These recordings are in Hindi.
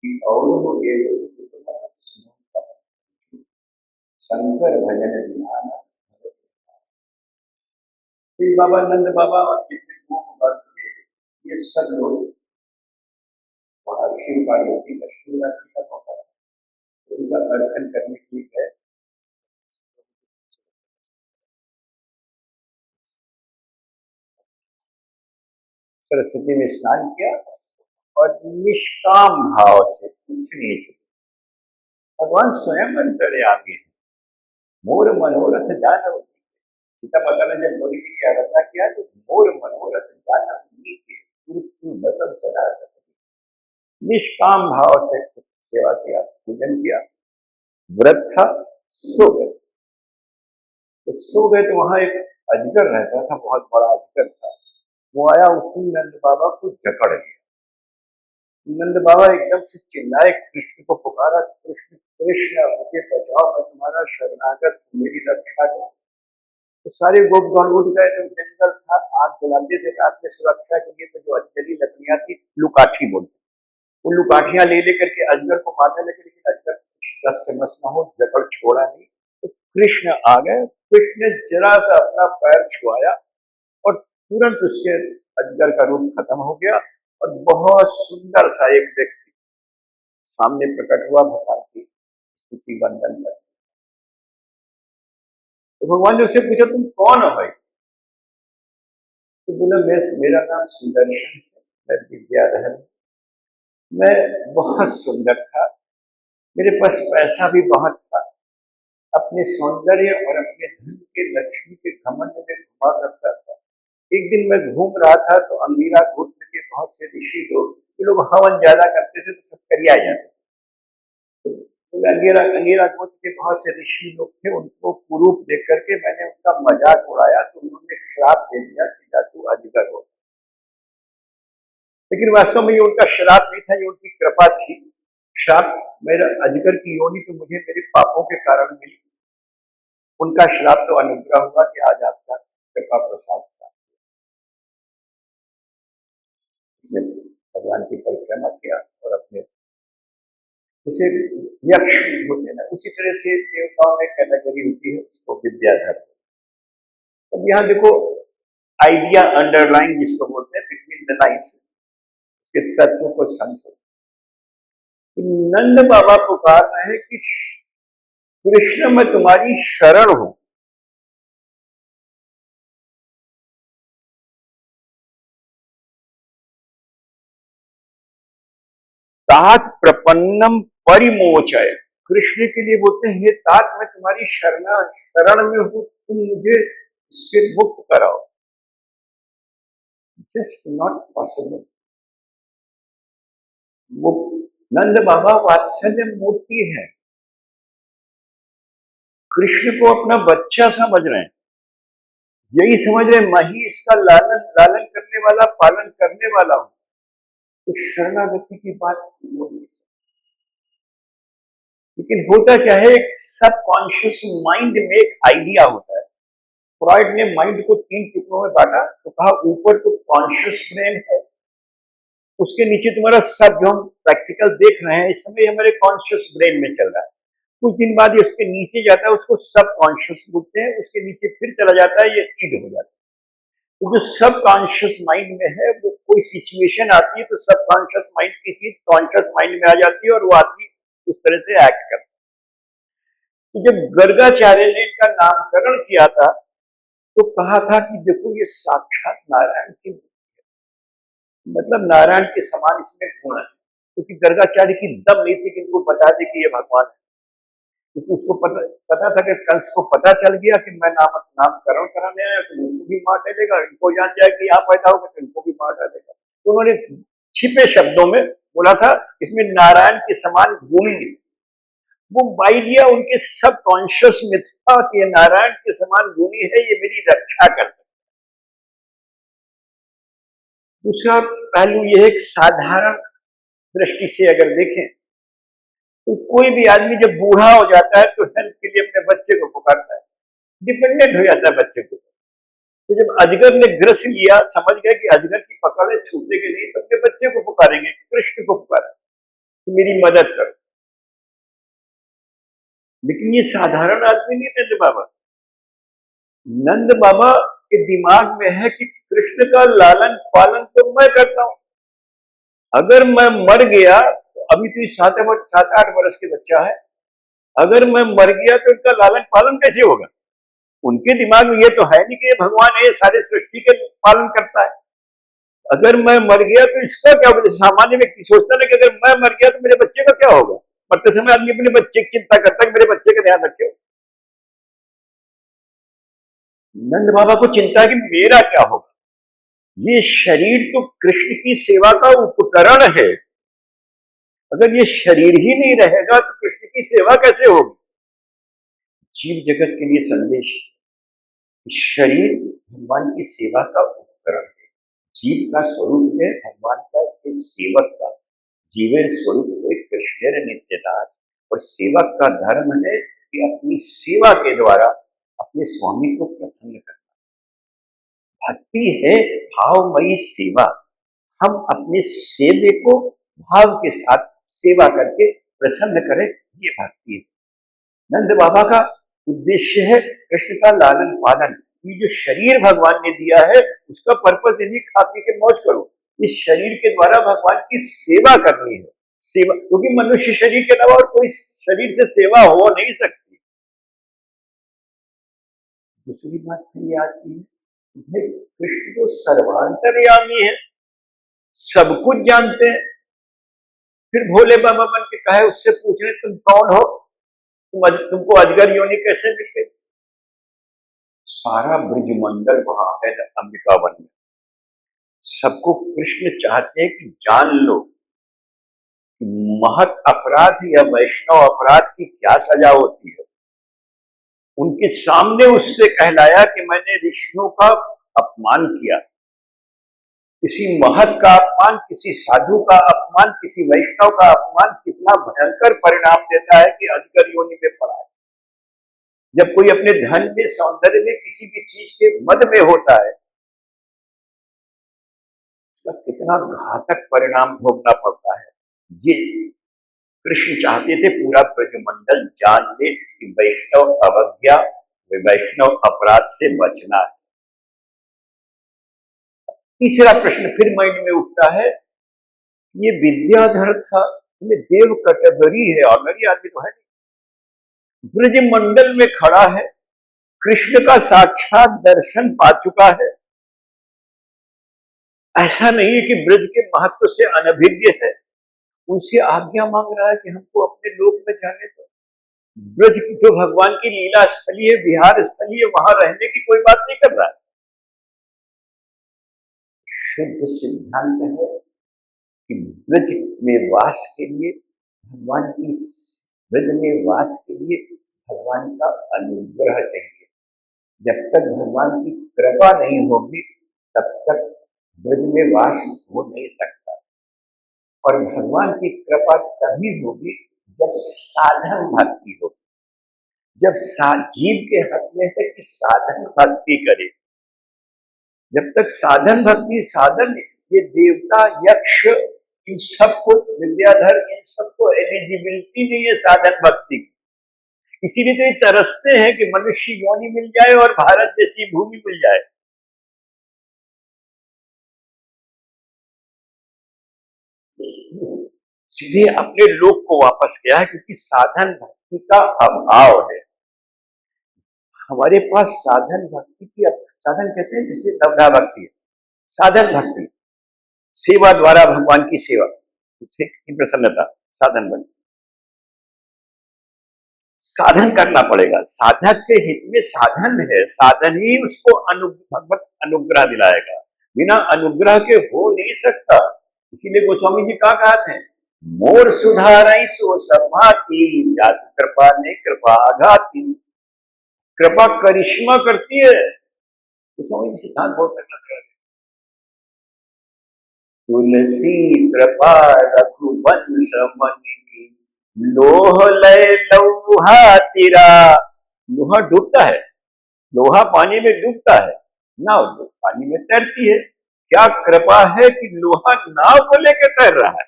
और ये शंकर भजन ध्यान। श्री बाबा नंद बाबा और जितने गोप भक्त थे, ये सब लोग वहाँ शिव पार्वती का शिवरात्रि का मौका था, तो उनका दर्शन करने के लिए गए। सरस्वती में स्नान किया और निष्काम भाव से कुछ नहीं चाहिए। भगवान स्वयं अंतर्यामी है। मोर मनोरथ जानव सीता माता ने जब मोरी की आराधना किया तो मोर मनोरथ जानव के बसव सदा सकती। निष्काम भाव से सेवा किया, पूजन किया, व्रत था, सो गए। तो सो गए तो वहां एक अजगर रहता था, बहुत बड़ा अजगर था। वो आया, उसने नंद बाबा को जकड़ लिया। नंद बाबा एकदम से चिल्लाए, कृष्ण को पुकारा, कृष्ण कृष्ण मुझे बचाओ, मैं तुम्हारा शरणागत, मेरी रक्षा करो। तो सारे गोपगण उठ गए। तो जंगल था, आग जलाते थे रात में सुरक्षा के लिए। तो जो अजगरी लकड़ियां थी, लुकाठी बोलते, वो लुकाठियां ले लेकर के अजगर को मारने लगे, लेकिन अजगर दस से मस न हो, जकड़ छोड़ा नहीं। तो कृष्ण आ गए। कृष्ण ने जरा सा अपना पैर छुआया और तुरंत उसके अजगर का रूप खत्म हो गया और बहुत सुंदर सा एक व्यक्ति सामने प्रकट हुआ भगवान की स्तुति वंदन कर। तो भगवान ने उससे पूछा, तुम कौन हो भाई? तो बोला, मेरा नाम सुदर्शन है, मैं विद्याधर, मैं बहुत सुंदर था, मेरे पास पैसा भी बहुत था, अपने सौंदर्य और अपने धन के लक्ष्मी के घमंड में घुमा करता था। एक दिन मैं घूम रहा था तो अंगिरा गोत्र के बहुत से ऋषि लोग, ये लोग हवन ज्यादा करते थे तो सब करिया जाते। तो अंगिरा अंगिरा गोत्र के बहुत से ऋषि लोग थे, उनको कुरूप देख करके मैंने उनका मजाक उड़ाया, तो उन्होंने श्राप दे दिया कि जा तू अजगर हो। लेकिन वास्तव में ये उनका श्राप नहीं था, ये उनकी कृपा थी। श्राप, मेरा अजगर की योनि तो मुझे मेरे पापों के कारण मिली, उनका श्राप तो अनुग्रह हुआ कि आज आपका कृपा प्रसाद था। इसने भगवान की परिक्रमा किया और अपने, जैसे यक्ष होते हैं ना, उसी तरह से देवताओं में कैटेगरी होती है, उसको विद्याधर। अब यहाँ देखो, आइडिया अंडरलाइन जिसको बोलते हैं, बिटवीन द लाइन्स के तत्व को समझो। नंद बाबा पुकार रहे हैं कि कृष्ण मैं तुम्हारी शरण हूं। तात प्रपन्नम परिमोचय, कृष्ण के लिए बोलते हैं, हे तात मैं तुम्हारी शरण में हूं, तुम मुझे इससे मुक्त कराओ। Just not possible. वो नंद बाबा वात्सल्य मूर्ति है, कृष्ण को अपना बच्चा समझ रहे हैं, यही समझ रहे मैं ही इसका लालन लालन करने वाला, पालन करने वाला हूं। तो शरणागति की बात हो नहीं सकती। लेकिन होता क्या है, एक सबकॉन्शियस माइंड में एक आइडिया होता है। फ्रॉइड ने माइंड को 3 टुकड़ों में बांटा, तो कहा ऊपर तो कॉन्शियस ब्रेन है, उसके नीचे तुम्हारा सब, जो हम प्रैक्टिकल देख रहे हैं इस समय, हमारे कॉन्शियस ब्रेन में चल रहा है। कुछ दिन बाद ये उसके नीचे जाता है, उसको सब कॉन्शियस बोलते हैं, उसके नीचे फिर चला जाता है, ये ईड हो जाता है। तो जो सब कॉन्शियस माइंड में है, वो कोई सिचुएशन आती है तो सब कॉन्शियस माइंड की चीज कॉन्शियस माइंड में आ जाती है और वो आदमी उस तरह से एक्ट करता है। तो जब गर्गाचार्य ने इनका नामकरण किया था तो कहा था कि देखो ये साक्षात नारायण की, मतलब नारायण के समान इसमें गुण है, क्योंकि गर्गाचार्य की दम नहीं थी कि इनको बता दे कि ये भगवान है। क्योंकि उसको पता था कि कंस को पता चल गया कि मैं नामकरण कराने आया तो मुझको भी मार डालेगा, इनको जान जाए कि यहाँ पैदा होगा तो इनको भी मार डालेगा। तो उन्होंने छिपे शब्दों में बोला था, इसमें नारायण के समान गुणी है। वो आइडिया उनके सब कॉन्शियस में था कि ये नारायण के समान गुणी है, ये मेरी रक्षा कर सकता है। दूसरा पहलू यह है कि साधारण दृष्टि से अगर देखें तो कोई भी आदमी जब बूढ़ा हो जाता है तो हेल्प के लिए अपने बच्चे को पुकारता है, डिपेंडेंट हो जाता है बच्चे को। तो जब अजगर ने ग्रस लिया, समझ गए कि अजगर की पकड़ है, छूटने के लिए, तो अपने बच्चे को पुकारेंगे, कृष्ण को पुकारा। तो मेरी मदद करो। लेकिन ये साधारण आदमी नहीं नंद बाबा। नंद बाबा के दिमाग में है कि कृष्ण का लालन पालन तो मैं करता हूं, अगर मैं मर गया तो अभी तो 7-8 वर्ष के बच्चा है, अगर मैं मर गया तो इनका लालन पालन कैसे होगा। उनके दिमाग में ये तो है नहीं कि ये भगवान है, सारे सृष्टि के पालन करता है। अगर मैं मर गया तो इसका क्या होगा। सामान्य व्यक्ति सोचता है कि अगर मैं मर गया तो मेरे बच्चे का क्या होगा। मरते समय आदमी अपने बच्चे की चिंता करता है कि मेरे बच्चे का ध्यान रखे। नंद बाबा को चिंता है कि मेरा क्या होगा। ये शरीर तो कृष्ण की सेवा का उपकरण है, अगर ये शरीर ही नहीं रहेगा तो कृष्ण की सेवा कैसे होगी। जीव जगत के लिए संदेश, शरीर भगवान की सेवा का उपकरण है। जीव का स्वरूप है भगवान का सेवक का। जीवेर स्वरूप है कृष्ण नित्यदास, और सेवक का धर्म है कि अपनी सेवा के द्वारा अपने स्वामी को प्रसन्न करना। भक्ति है भावमयी सेवा। हम अपने सेवे को भाव के साथ सेवा करके प्रसन्न करें, ये भक्ति है। नंद बाबा का उद्देश्य है कृष्ण का लालन पालन। ये जो शरीर भगवान ने दिया है उसका पर्पस यही खा पी के मौज करो। इस शरीर के द्वारा भगवान की सेवा करनी है। सेवा, क्योंकि मनुष्य शरीर के अलावा और कोई शरीर से सेवा हो नहीं सकती। दूसरी बात फिर ये आती है, भाई कृष्ण तो सर्वांतर्यामी है, सब कुछ जानते हैं। फिर भोले बाबा बन के कहे उससे पूछ रहे तुम कौन हो, तुमको अजगर योनि कैसे मिल गई। सारा ब्रजमंडल वहां है अंबिका वन में। सबको कृष्ण चाहते हैं कि जान लो कि महत अपराध या वैष्णव अपराध की क्या सजा होती है। उनके सामने उससे कहलाया कि मैंने ऋषियों का अपमान किया। किसी महत का अपमान, किसी साधु का अपमान, किसी वैष्णव का अपमान कितना भयंकर परिणाम देता है कि अजगर योनि में पड़ा है। जब कोई अपने धन में, सौंदर्य में, किसी भी चीज के मद में होता है, उसका कितना घातक परिणाम भोगना पड़ता है। ये कृष्ण चाहते थे पूरा ब्रजमंडल जान ले कि वैष्णव अवज्ञा, वैष्णव अपराध से बचना है। तीसरा प्रश्न फिर माइंड में उठता है, ये विद्याधर था, ये देव कैटेगरी है, ऑर्डिनरी आदमी तो है नहीं। ब्रजमंडल में खड़ा है, कृष्ण का साक्षात दर्शन पा चुका है। ऐसा नहीं है कि ब्रज के महत्व से अनभिज्ञ है, उनसे आज्ञा मांग रहा है कि हमको अपने लोक में जाने दो। ब्रज जो भगवान की लीला स्थली है, विहार स्थली है, वहां रहने की कोई बात नहीं कर रहा है। शुद्ध सिद्धांत है कि ब्रज में वास के लिए भगवान की, ब्रज में वास के लिए भगवान का अनुग्रह चाहिए। जब तक भगवान की कृपा नहीं होगी तब तक ब्रज में वास हो नहीं सकता। और भगवान की कृपा तभी होगी जब साधन भक्ति होगी। जब जीव के हाथ में है कि साधन भक्ति करे। जब तक साधन भक्ति, साधन, ये देवता यक्ष इन सबको, विद्याधर इन सबको एलिजिबिलिटी नहीं है साधन भक्ति की। इसीलिए तो ये तरसते हैं कि मनुष्य योनि मिल जाए और भारत जैसी भूमि मिल जाए। सीधे अपने लोक को वापस गया है, क्योंकि साधन भक्ति का अभाव है। हमारे पास साधन भक्ति की, साधन कहते हैं जिसे नवधा भक्ति है, साधन भक्ति सेवा द्वारा भगवान की सेवा की प्रसन्नता, साधन भक्ति। साधन करना पड़ेगा, साधक के हित में साधन है, साधन ही उसको भगवत अनुग्रह दिलाएगा। बिना अनुग्रह के हो नहीं सकता। इसीलिए गोस्वामी जी क्या कहते हैं, मोर सुधारई सो सभाती, जास कृपा ने कृपा आघाती। कृपा करिश्मा करती है। गोस्वामी जी सिद्धांत बहुत करना चाहिए। तुलसी कृपा रघुवंश मनि, लोह लय लोहा तिरा। लोहा डूबता है, लोहा पानी में डूबता है, नाव पानी में तैरती है। क्या कृपा है कि लोहा नाव को लेकर तैर रहा है।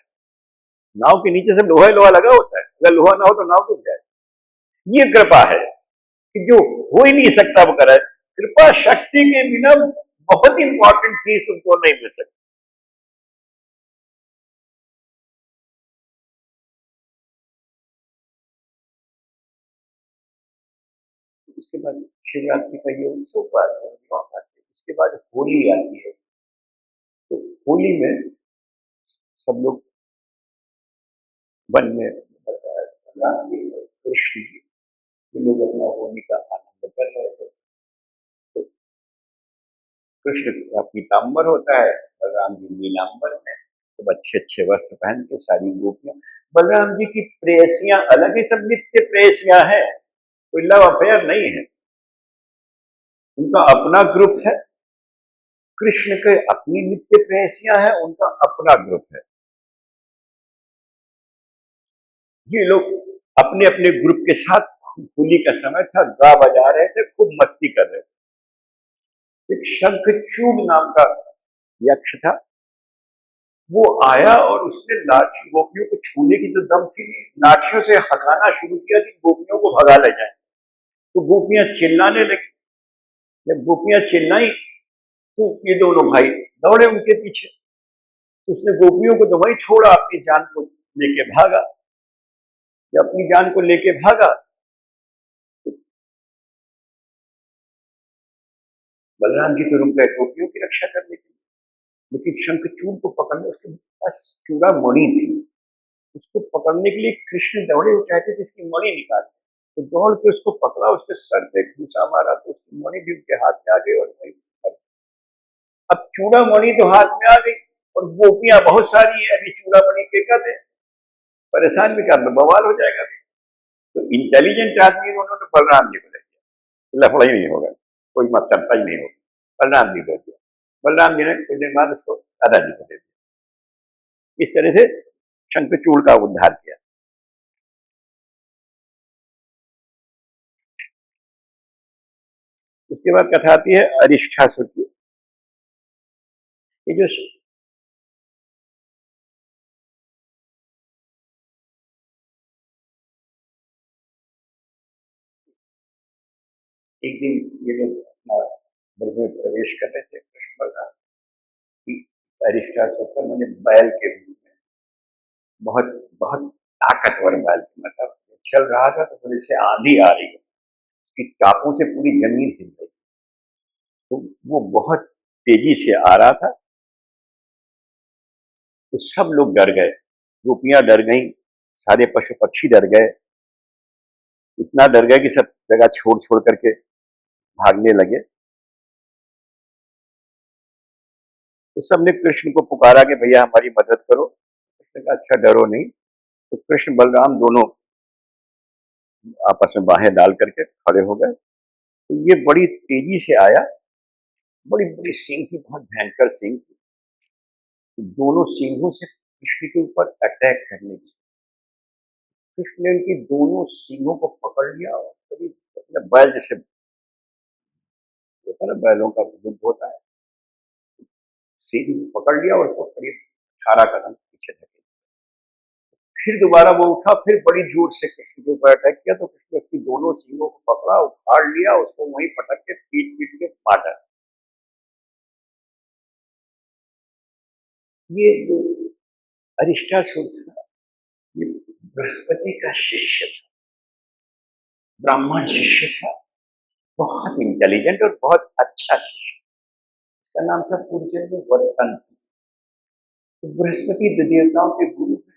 नाव के नीचे सब लोहा ही लोहा लगा होता है, अगर लोहा ना हो तो नाव डूब जाए। ये कृपा है कि जो हो ही नहीं सकता वो करे। कृपा शक्ति के बिना बहुत इंपॉर्टेंट चीज तुमको नहीं मिल सकती। उसके बाद शिवरात्रि का ये उत्सव पाते हैं। उसके बाद होली आती है। तो होली में सब लोग वन में राम जी और कृष्ण जी, ये लोग अपना होली का आनंद कर रहे थे। तो कृष्ण का पीताम्बर होता है, बलराम जी नीलांबर में, सब अच्छे अच्छे वस्त्र पहन के, सारी गोपियां। बलराम जी की प्रेयसियां अलग ही, सब नित्य प्रेयसियां हैं, कोई लव अफेयर नहीं है, उनका अपना ग्रुप है। कृष्ण के अपनी नित्य प्रेयसियां हैं, उनका अपना ग्रुप है। ये लोग अपने अपने ग्रुप के साथ, होली का समय था, गा बजा रहे थे, खूब मस्ती कर रहे थे। एक शंखचूड़ नाम का यक्ष था, वो आया और उसने लाठी, गोपियों को छूने की तो दम थी नहीं, लाठियों से हकाना शुरू किया कि गोपियों को भगा ले जाए। तो गोपियां चिल्लाने लगी। जब गोपियां चिल्लाई तो ये दोनों भाई दौड़े उनके पीछे। तो उसने गोपियों को तो वहीं छोड़ा, अपनी जान को लेके भागा। जब अपनी जान को लेके भागा तो बलराम जी तो रुक गए गोपियों की रक्षा करने के लिए, लेकिन शंखचूड़ को पकड़ने, उसके पास चूड़ा मणि थी, उसको पकड़ने के लिए कृष्ण दौड़े, वो चाहते थे इसकी मणि निकाल, तो दौड़ के उसको पकड़ा, उसके सर पे घूसा मारा तो उसकी मणि भी उनके हाथ में आ गई। और वही अब चूड़ा मणि तो हाथ में आ गई और गोपियां बहुत सारी है, अभी चूड़ा मणि के कहते परेशान भी कर लो, बवाल हो जाएगा। तो इंटेलिजेंट आदमी उन्होंने बलराम जी को ले दिया, लफड़ा ही नहीं होगा, कोई मकसद ही नहीं होगा, बलराम जी को दिया। बलराम जी ने कुछ दिन बाद उसको दादाजी को दे दिया। इस तरह से शंखचूड़ का उद्धार किया। उसके बाद कथा आती है अरिष्ठासुर की। ये जो एक दिन ये लोग अपना ब्रज में प्रवेश कर रहे थे, कृष्ण बलराम की, अरिष्टासुर का मैंने बैल के रूप में, बहुत बहुत ताकतवर बैल, मतलब चल रहा था तो थोड़ी से आंधी आ रही है, उसकी टापों से पूरी जमीन हिल रही, तो वो बहुत तेजी से आ रहा था। तो सब लोग डर गए, गोपियां डर गईं, सारे पशु पक्षी डर गए, इतना डर गए कि सब जगह छोड़ छोड़ करके भागने लगे। तो सबने कृष्ण को पुकारा कि भैया हमारी मदद करो। कृष्ण का अच्छा डरो नहीं। तो कृष्ण बलराम दोनों आपस में बाहें डाल करके खड़े हो गए। तो ये बड़ी तेजी से आया, बड़ी बड़ी सींग थी, बहुत भयंकर सींग थी। तो दोनों सींगों से कृष्ण के ऊपर अटैक करने की, कृष्ण ने उनकी दोनों सींगों को पकड़ लिया और करीब, मतलब बैल जैसे होता है ना, बैलों का युद्ध होता है, सींग पकड़ लिया और उसको करीब 18 कदम पीछे धकेल। फिर दोबारा वो उठा, फिर बड़ी जोर से कृष्ण के ऊपर अटैक किया। तो कृष्ण ने उसकी दोनों सींगों को पकड़ा, उखाड़ लिया, उसको वहीं पटक के पीट पीट के मारा। ये जो अरिष्टासुर था, ये बृहस्पति का शिष्य था, ब्राह्मण शिष्य था, बहुत इंटेलिजेंट और बहुत अच्छा शिष्य। इसका नाम था पूज्य में वर्तन। तो बृहस्पति देवताओं के गुरु थे।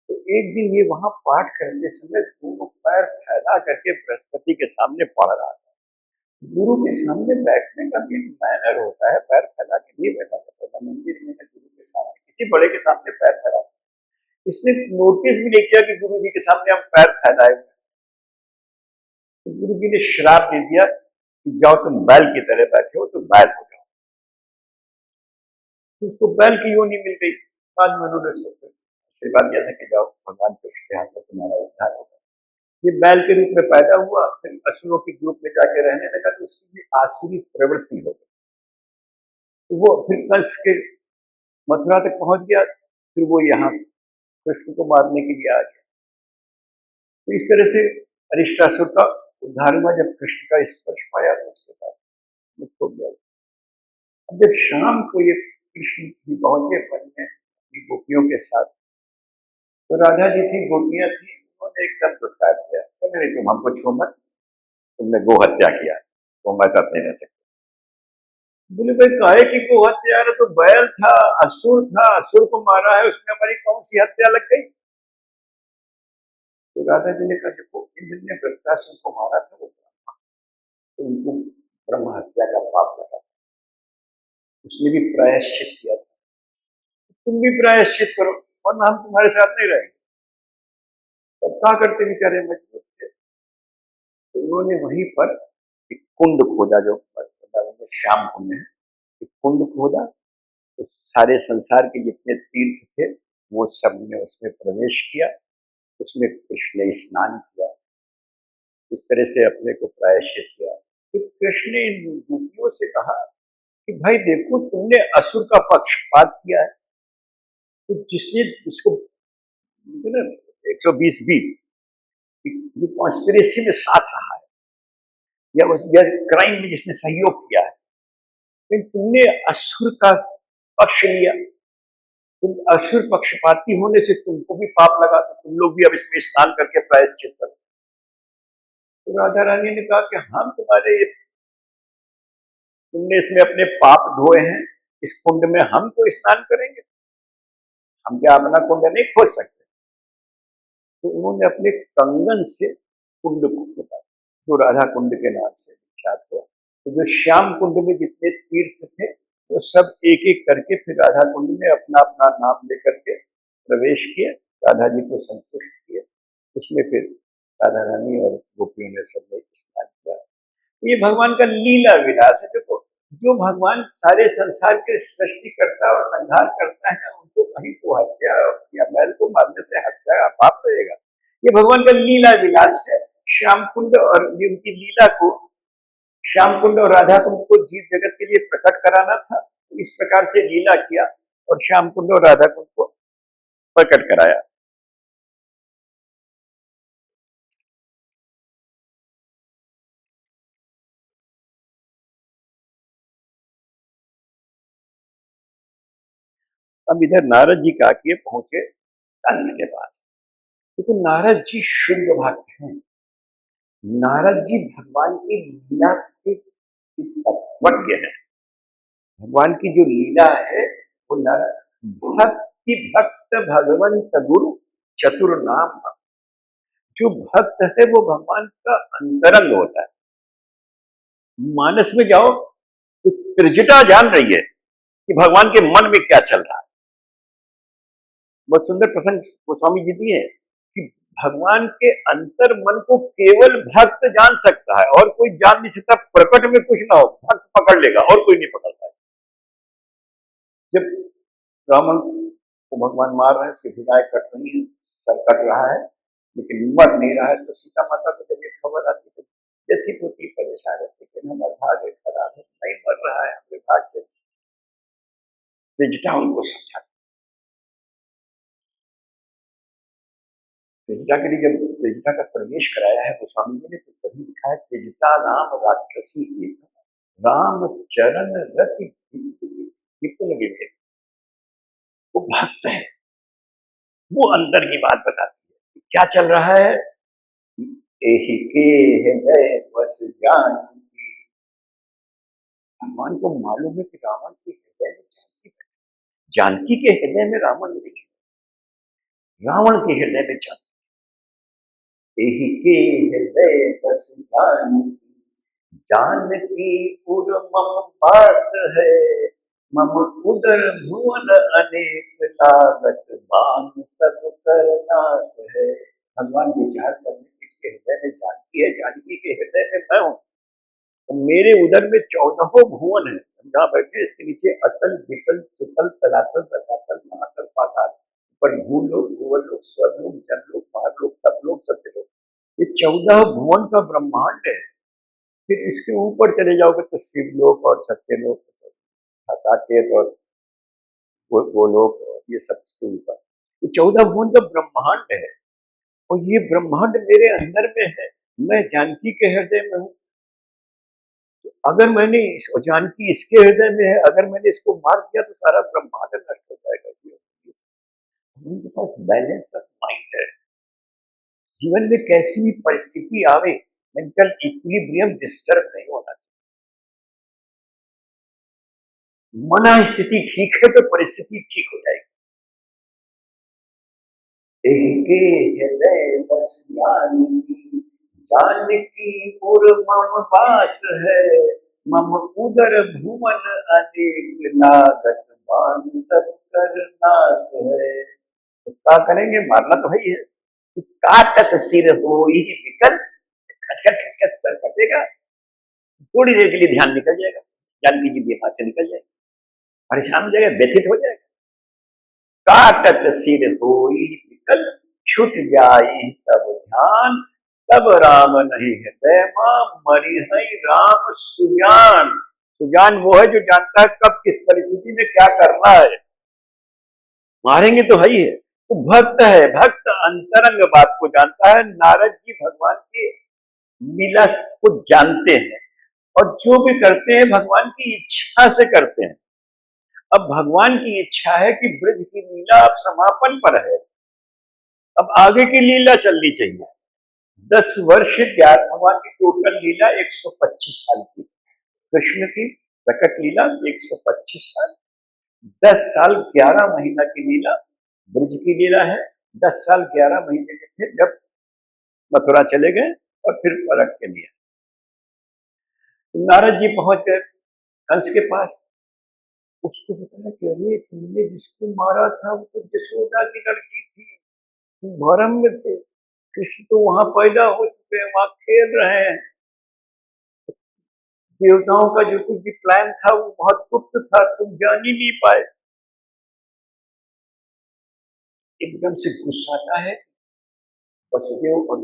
तो एक दिन ये वहां पाठ करते समय दोनों पैर फैला करके बृहस्पति के सामने पढ़ रहा था। गुरु के सामने बैठने का भी मैनर होता है, पैर फैला के नहीं बैठा करता था मंदिर में, गुरु के सामने, किसी बड़े के सामने पैर फैला। इसने नोटिस भी नहीं किया कि गुरु जी के सामने हम पैर फैलाए। तो गुरु जी ने श्राप दे दिया कि जाओ तुम बैल की तरह बैठे हो तो बैल हो जाओ। तो उसको बैल की योनि मिल गई। बाद में उन्होंने उसको आशीर्वाद दिया था कि जाओ भगवान कृष्ण के हाथ में तुम्हारा उद्धार होगा। ये बैल के रूप में पैदा हुआ, फिर असुरों के ग्रुप में जाके रहने लगा, तो उसकी भी आसुरी प्रवृत्ति हो गई। तो वो फिर कंस के मथुरा तक पहुंच गया, फिर वो यहाँ कृष्ण को मारने के लिए आ गया। तो इस तरह से अरिष्टासुर का उद्धार हुआ जब कृष्ण का स्पर्श पाया तो उसके बाद मुक्त हो गया। अब जब शाम को ये कृष्ण भी पहुंचे वन में अपनी गोपियों के साथ, तो राधा जी थी, गोपियां थी, उन्होंने एकदम दुत्कार किया, बोले नहीं तुम हमको छू मत, तुमने गो हत्या किया, तो हमारे साथ नहीं रह सकते। बोले भाई काहे की गो हत्या है, तो बैल था, असुर था, असुर को मारा है, उसमें हमारी कौन सी हत्या लग गई। तो राधा जी ने कहा देखो इंद्र ने वृत्रासुर को मारा था, वो तो उनको ब्रह्म हत्या का पाप लगा, उसने भी प्रायश्चित किया था, तुम भी प्रायश्चित करो वरना हम तुम्हारे साथ नहीं रहेंगे। तब क्या करते बेचारे मजबूर थे, तो उन्होंने वहीं पर एक कुंड खोदा, जो श्याम कुंड है, एक कुंड खोदा, तो सारे संसार के जितने तीर्थ थे वो सब ने उसमें प्रवेश किया, उसमें कृष्ण ने स्नान किया, इस तरह से अपने को प्रायश्चित किया। फिर कृष्ण ने इन गोपियों से कहा कि भाई देखो तुमने असुर का पक्षपात किया है, तो जिसने इसको ना 120 बी जो कॉन्स्पिरेसी में साथ रहा है या क्राइम में जिसने सहयोग किया है, लेकिन तुमने असुर का पक्ष लिया, तुम असुर पक्षपाती होने से तुमको भी पाप लगा, तो तुम लोग भी अब इसमें स्नान करके प्रायश्चित करो। तो राधा रानी ने कहा कि हम तुम्हारे, तुमने इसमें अपने पाप धोए हैं, इस कुंड में हम तो स्नान करेंगे, हम क्या अपना कुंड नहीं खोद सकते। तो उन्होंने अपने कंगन से कुंड को खोदा, जो राधा कुंड के नाम से विख्यात हुआ। तो जो श्याम कुंड में जितने तीर्थ थे वो सब एक एक करके फिर राधा कुंड में अपना अपना नाम लेकर के प्रवेश किए, राधा जी को संतुष्ट किए, उसमें फिर राधा रानी और गोपियों ने सबने स्नान किया। ये भगवान का लीला विलास है। देखो जो भगवान सारे संसार के सृष्टि करता और संहार करता है, उनको कहीं तो हत्या या बैल को मारने से हत्या का पाप रहेगा। ये भगवान का लीला विलास है। श्याम कुंड और ये उनकी लीला को, श्याम कुंड और राधा कुंड को जीव जगत के लिए प्रकट कराना था, तो इस प्रकार से लीला किया और श्याम कुंड और राधा कुंड को प्रकट कराया। अब इधर नारद जी का के पहुंचे कंस के पास, क्योंकि नारद जी शुद्ध भक्त हैं। नारद जी भगवान की लीला के तत्वज्ञ है। भगवान की जो लीला है वो नारद भक्ति भक्त भगवंत गुरु चतुर नाम, जो भक्त है वो भगवान का अंतरंग होता है। मानस में जाओ तो त्रिजटा जान रही है कि भगवान के मन में क्या चल रहा है। बहुत सुंदर प्रसंग गोस्वामी जी दिए कि भगवान के अंतर मन को केवल भक्त जान सकता है और कोई जान नहीं सकता। प्रकट में कुछ ना हो, भक्त पकड़ लेगा और कोई नहीं पकड़ता है। जब रावण को भगवान मार रहे हैं, उसकी भुजाएं कट रही है, सर कट रहा है, लेकिन मर नहीं रहा है, तो सीता माता को जब ये खबर आती तो जैसी पोती परेशान रहती कि हमारा भाग्य खराब है, नहीं मर रहा है हमारे भाग से। त्रिजटा उनको समझा, त्रिजटा के लिए जब त्रिजटा का प्रवेश कराया है गोस्वामी जी ने, तो तभी लिखा है त्रिजटा राम राक्षसी एक राम चरण रति विपुल विवेक। वो भक्त है, वो अंदर की बात बताती है क्या चल रहा है। एहि के हृदय बस जान की, भगवान को मालूम है कि रावण के हृदय में जानकी है, जानकी के हृदय में रावण नहीं है, रावण के हृदय में जानकी। एहि के हृदय बस जान की, जानकी पुर मम पास है, मम उदर भुवन अनेक लागत, बान सब कर नाश है। भगवान विचार करने किसके हृदय में जानकी है, जानकी के हृदय में मैं हूं। तो मेरे उदर में 14 भुवन है, जहाँ बैठे इसके नीचे अतल वितल सुतल तलातल रसातल महातल पाताल, ऊपर भूलोक भुवनलोक स्वर्गलोक जनलोक महालोक तपलोक सत्यलोक, ये 14 भुवन का ब्रह्मांड है। फिर इसके ऊपर चले जाओगे तो शिवलोक और सत्यलोक, साकेत और गोलोक, ये सब इसके ऊपर। ये 14 भुवन का ब्रह्मांड है और ये ब्रह्मांड मेरे अंदर में है। मैं जानकी के हृदय में हूँ। तो अगर मैंने जानकी इसके हृदय में है, अगर मैंने इसको मार दिया तो सारा ब्रह्मांड नष्ट हो जाएगा। उनके पास बैलेंस ऑफ माइंड है। जीवन में कैसी भी परिस्थिति आवे, मेंटल इक्विलिब्रियम डिस्टर्ब नहीं होना चाहिए। मना स्थिति ठीक है तो परिस्थिति ठीक हो जाएगी। एक हृदय बस जानकी, जानकी पुर मम वास है, मम उदर भुवन अनेक लागत, मान सब कर नाश है। तो क्या करेंगे? मारना तो वही है। काटत सिर होई विकल, खचखच खचखच सर कटेगा, थोड़ी देर के लिए ध्यान निकल जाएगा, जानकी जी भी हाथ से निकल जाएगा, परेशान हो जाएगा, व्यथित हो जाएगा। काटत सिर होई विकल, छूट जाई तब ध्यान, तब राम नहीं हृदय मां, मरी है राम सुजान। सुजान वो है जो जानता है कब किस परिस्थिति में क्या करना है। मारेंगे तो है ही है। तो भक्त है, भक्त अंतरंग बात को जानता है। नारद जी भगवान की लीला को जानते हैं और जो भी करते हैं भगवान की इच्छा से करते हैं। अब भगवान की इच्छा है कि ब्रज की लीला अब समापन पर है, अब आगे की लीला चलनी चाहिए। 10 वर्ष भगवान की टोटल लीला 125 साल की, कृष्ण की प्रकट लीला 125 साल, 10 साल 11 महीना की लीला ब्रज की लीला है। 10 साल 11 महीने के थे जब मथुरा चले गए और फिर पलट के लिए नारद जी पहुंच गए कंस के पास। उसको बताया कि अरे तुमने जिसको मारा था वो तो यशोदा की लड़की थी, तुम भरम में थे, कृष्ण तो वहां पैदा हो चुके हैं, वहां खेल रहे हैं। देवताओं का जो कुछ भी प्लान था वो बहुत गुप्त था, तुम जान ही नहीं पाए। एकदम से गुस्सा आता है, वसुदेव और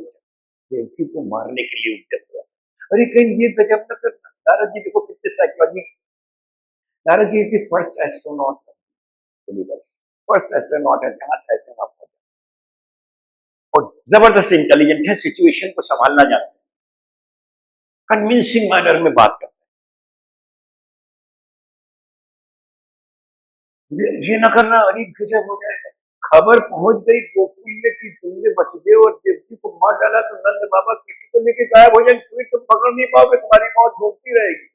देवकी को मारने के लिए उद्यत हुआ। अरे कहीं ये गजब न करना। नारद जी देखो कितने psychology. Narad ji is the first astronaut universe, first astronaut है जहां कहते हैं आपको, और जबरदस्त इंटेलिजेंट है, सिचुएशन को संभालना जानते हैं, कन्विंसिंग मैनर में बात करते हैं। ये ना करना, अरे गजब हो जाएगा। खबर पहुंच गई गोकुल में कि तुमने वसुदेव और देवकी को मार डाला तो नंद बाबा किसी को लेके गायब हो जाएंगे, फिर तुम पकड़ नहीं पाओगे, तुम्हारी मौत घूमती रहेगी।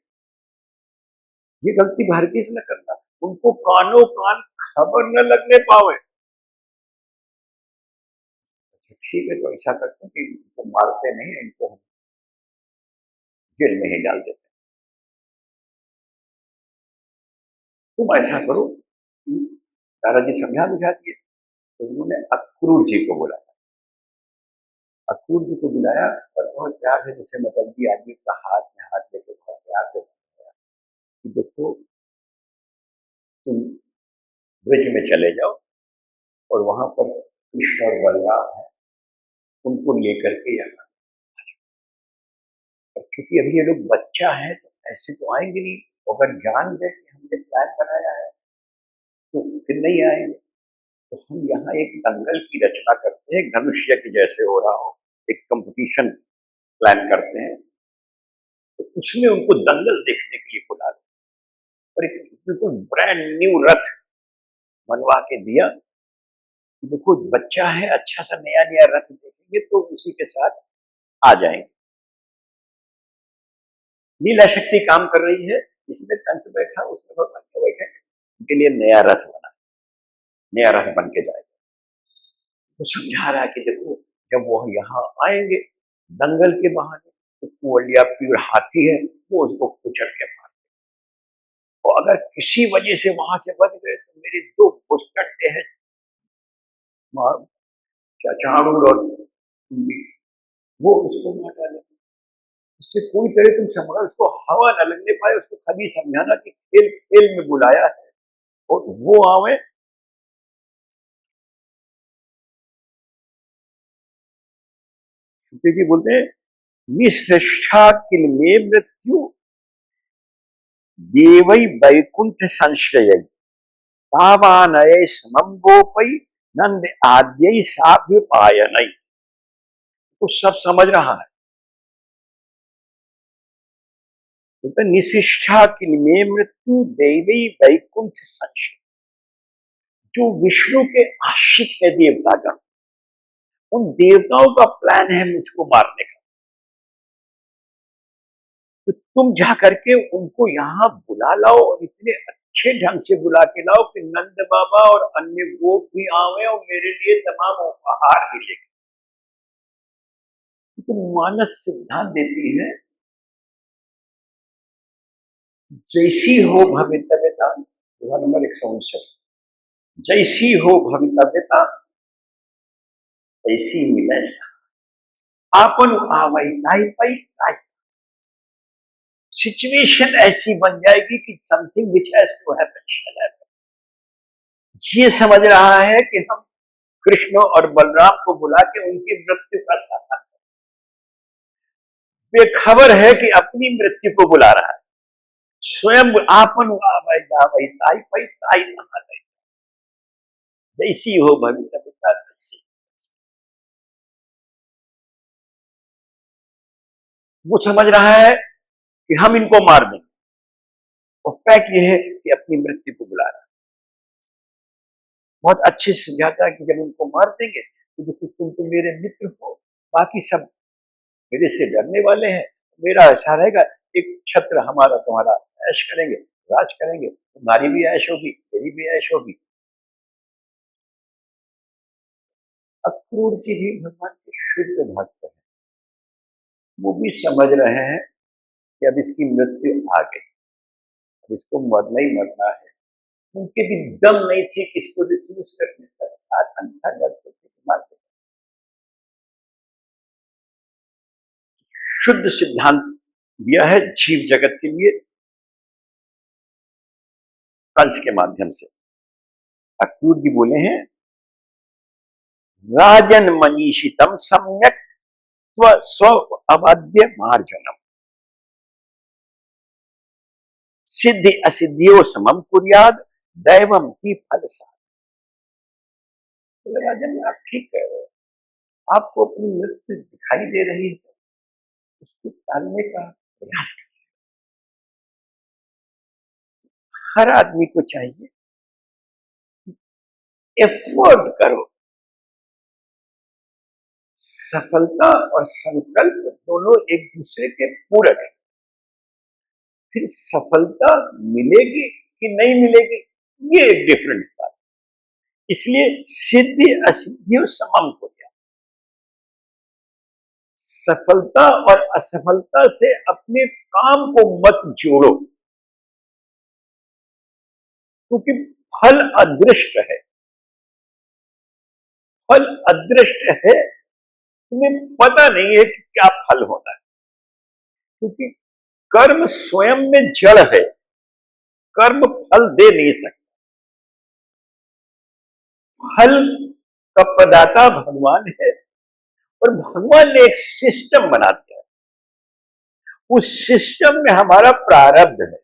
ये गलती भारतीय से न करना, उनको कानों कान खबर न लगने पावे। ठीक है, तो ऐसा करते हैं कि इनको मारते नहीं, इनको हम जेल में ही डाल देते हैं। तुम ऐसा करो, दादाजी समझा बुझा दिए। तो उन्होंने अक्रूर जी को बुलाया। अक्रूर जी को बुलाया और बहुत प्यार से, जैसे मतलबी आदमी का हाथ में हाथ लेकर बहुत प्यार से समझाया कि देखो तुम ब्रिज में चले जाओ और वहां पर कृष्ण और बलराम है, उनको लेकर के यहाँ। और चूंकि अभी ये लोग बच्चा है तो ऐसे तो आएंगे नहीं, अगर जान गए कि हमने प्लान बनाया है तो फिर नहीं आएंगे। तो हम यहाँ एक दंगल की रचना करते हैं, धनुष्य की जैसे हो रहा हो, एक कंपटीशन प्लान करते हैं। तो उसमें उनको दंगल देखने के लिए बुला दो और एक बिल्कुल ब्रांड न्यू रथ बनवा के दिया कि देखो बच्चा है, अच्छा सा नया नया रथ देखेंगे तो उसी के साथ आ जाएंगे। लीला शक्ति काम कर रही है, इसमें कंस बैठा, उसमें भगवान को बैठे, उनके लिए नया रथ बना, नया रथ बन के जाएगा। तो समझा रहा है कि देखो जब वो यहाँ आएंगे दंगल के बहाने तो कुंवलिया प्योर हाथी है, वो उसको कुचल के मार, और अगर किसी वजह से वहां से बच गए तो मेरे 2 बुस्टंडे हैं, चाणूर और वो उसको मार डाले। उसके कोई तरह तुम समझा, उसको हवा न लगने पाए, उसको कभी समझाना कि खेल खेल में बुलाया है और वो आवे। शुक्ल जी बोलते हैं निश्रेष्ठा किल में मृत्यु, देवई वैकुंठ संश्रय, तावानय समम गोपई, नंद आद्य साभ्युपायन, तो सब समझ रहा है। तो निशिष्ठा किन्मे मृत्यु दैवी वैकुंठ संशय, जो विष्णु के आश्रित है देवतागण, उन देवताओं का प्लान है मुझको मारने का। तो तुम जा करके उनको यहां बुला लाओ और इतने अच्छे ढंग से बुला के लाओ कि नंद बाबा और अन्य गोप भी आवे और मेरे लिए तमाम उपहार भी लेके। तो मानस सिद्धांत देती है, जैसी हो भवितव्यता, नंबर 159, जैसी हो भवितव्यता ऐसी मिले, आपन आवई ताई पई ताई। सिचुएशन ऐसी बन जाएगी कि something which has to happen shall happen. ये समझ रहा है कि हम कृष्ण और बलराम को बुला के उनकी मृत्यु का साधन, बेखबर है कि अपनी मृत्यु को बुला रहा है। स्वयं आपन आवई जावई ताई पई ताई नहा दे, जैसी हो भवितव्यता तैसी। वो समझ रहा है कि हम इनको मार देंगे, और फैक्ट ये है कि अपनी मृत्यु को बुला रहा है। बहुत अच्छे से समझाता है कि जब उनको मार देंगे तो तुम तो मेरे मित्र हो, बाकी सब मेरे से डरने वाले हैं। मेरा ऐसा रहेगा, एक छत्र हमारा तुम्हारा ऐश करेंगे, राज करेंगे, तुम्हारी भी ऐश होगी, मेरी भी ऐश होगी। अक्रूर जी भी भगवान के शुद्ध भक्त है, वो भी समझ रहे हैं कि अब इसकी मृत्यु आ गई, अब इसको मरना ही मरना है। उनके भी दम नहीं थे कि इसको रिफ्यूज करने का, अंधा डरते थे मारते। शुद्ध सिद्धांत दिया है जीव जगत के लिए कंस के माध्यम से। अक्रूर जी बोले हैं, राजन मनीषितम सम्यक स्व अबाध्य मार्जनम, सिद्धि असिद्धियों समम कुर्याद दैवम की फल साध। तो राजन आप ठीक कह रहे हो, आपको अपनी मृत्यु दिखाई दे रही है, उसको टालने का प्रयास करें। हर आदमी को चाहिए एफर्ट करो। सफलता और संकल्प दोनों एक दूसरे के पूरक है। फिर सफलता मिलेगी कि नहीं मिलेगी, ये एक डिफरेंट बात। इसलिए सिद्धि असिद्धियों समम को दिया। सफलता और असफलता से अपने काम को मत जोड़ो, क्योंकि फल अदृष्ट है। फल अदृष्ट है, तुम्हें पता नहीं है कि क्या फल होना है, क्योंकि कर्म स्वयं में जड़ है, कर्म फल दे नहीं सकता। फल का प्रदाता भगवान है, और भगवान ने एक सिस्टम बना दिया है। उस सिस्टम में हमारा प्रारब्ध है।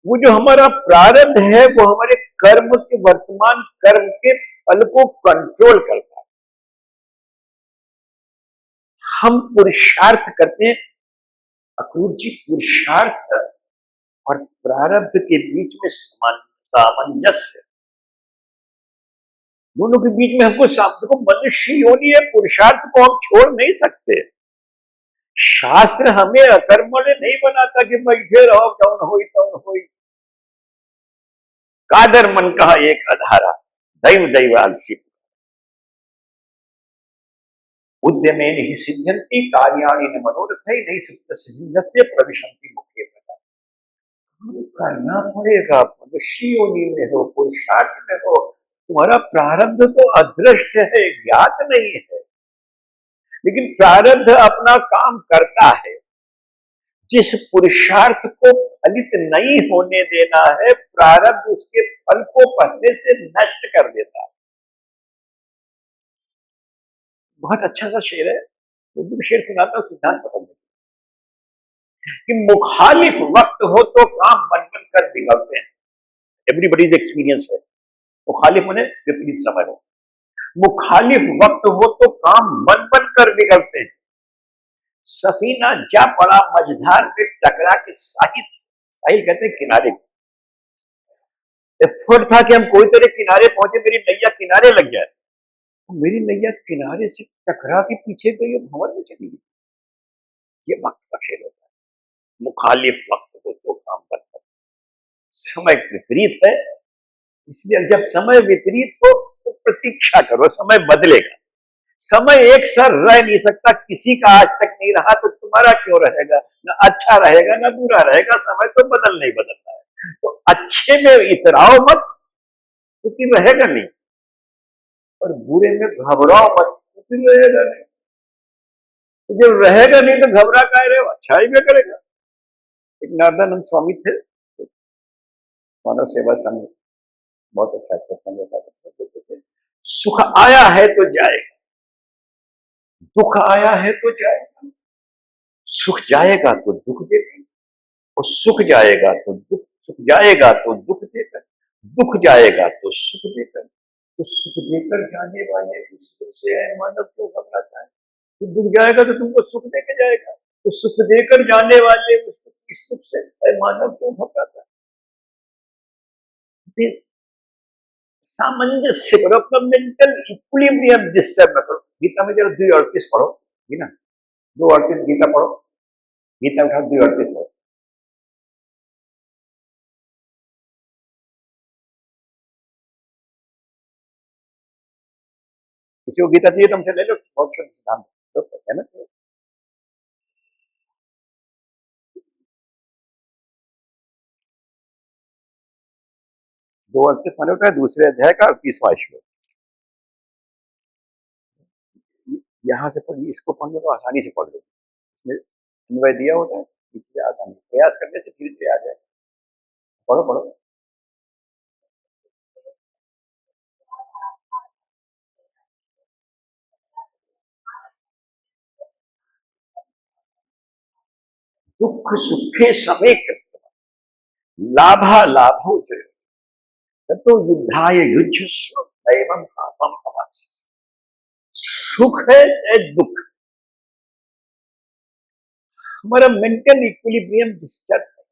वो जो हमारा प्रारब्ध है वो हमारे कर्म के, वर्तमान कर्म के फल को कंट्रोल करता है। हम पुरुषार्थ करते हैं। अक्रूर जी पुरुषार्थ और प्रारब्ध के बीच में सामंजस्य, दोनों के बीच में हमको देखो, मनुष्य योनि है, पुरुषार्थ को हम छोड़ नहीं सकते। शास्त्र हमें अकर्मण्य नहीं बनाता कि बैठे रहो कौन होई तौन होई। कादर मन कहा एक अधारा, दैव दैवांसी उद्यमे नहीं सिद्ध्यंति कार्याणि न मनोरथ नहीं सुप्त सिद्धस्य प्रविशंति मुख्य पता। करना पड़ेगा, मनुष्य योनि में हो, पुरुषार्थ में हो। तुम्हारा प्रारब्ध तो अदृष्ट है, ज्ञात नहीं है, लेकिन प्रारब्ध अपना काम करता है। जिस पुरुषार्थ को फलित नहीं होने देना है, प्रारब्ध उसके फल को पहले से नष्ट कर देता है। बहुत अच्छा सा शेर है, उर्दू शेर सुनाता हूं सिद्धांत पकड़ने कि मुखालिफ वक्त हो तो काम बन बन कर बिगड़ते हैं। एवरीबडीज एक्सपीरियंस है। मुखालिफ होने विपरीत समय हो, मुखालिफ वक्त हो तो काम बन बन कर बिगड़ते हैं। सफीना जा पड़ा मझधार में टकरा के साहिल, साहिल कहते हैं किनारे। एफर्ट था कि हम कोई तरह किनारे पहुंचे, मेरी नैया किनारे लग जाए, मेरी नैया किनारे से टकरा के पीछे गई और भंवर में चली गई। ये वक्त का खेल होता है, मुखालिफ वक्त हो तो काम बन कर। समय विपरीत है, इसलिए जब समय विपरीत हो तो प्रतीक्षा करो, समय बदलेगा। समय एक सर रह नहीं सकता, किसी का आज तक नहीं रहा तो तुम्हारा क्यों रहेगा? ना अच्छा रहेगा ना बुरा रहेगा, समय तो बदलना ही बदलना है। तो अच्छे में इतराओ मत क्योंकि रहेगा नहीं, और बुरे में घबराओ मत क्योंकि रहेगा नहीं। तो जब रहेगा नहीं तो घबरा का रहे, अच्छा ही में करेगा। एक नारदानंद स्वामी थे, मानव सेवा संघ, बहुत अच्छा सत्संग होता था। सुख आया है तो जाएगा, दुख आया है तो जाएगा। सुख जाएगा तो दुख देगा, और सुख जाएगा तो दुख, सुख जाएगा तो दुख देकर, दुख जाएगा तो सुख देकर। तो सुख देकर जाने वाले उस दुख से है मानव क्यों घबराता है? तो दुख जाएगा तो तुमको सुख देकर जाएगा, तो सुख देकर जाने वाले इस दुख से है मानव क्यों घबराता है? सामंजस्य करो, अपना मेंटल इक्विलिब्रियम डिस्टर्ब न करो। गीता में जरा 2:38 पढ़ो, ना 2:38 गीता पढ़ो, गीता उठा 2:38 पढ़ो। किसी को गीता चाहिए तो हमसे ले लो, बहुत शुद्ध सिद्धांत है ना। 2:38 माने होता है दूसरे अध्याय का 38वां श्लोक। यहाँ से पढ़िए, इसको पढ़ लो तो आसानी से पढ़ लो, इसमें अन्वय दिया होता है, इसलिए आसानी प्रयास करने से धीरे धीरे आ जाए। पढ़ो पढ़ो। दुख सुखे समेत लाभा लाभो जय, तो युद्धाय युज्यस्व दैवम पापम अवाप्स्यसि। सुख है चाहे दुख, हमारा मेंटल इक्विलिब्रियम डिस्टर्ब है।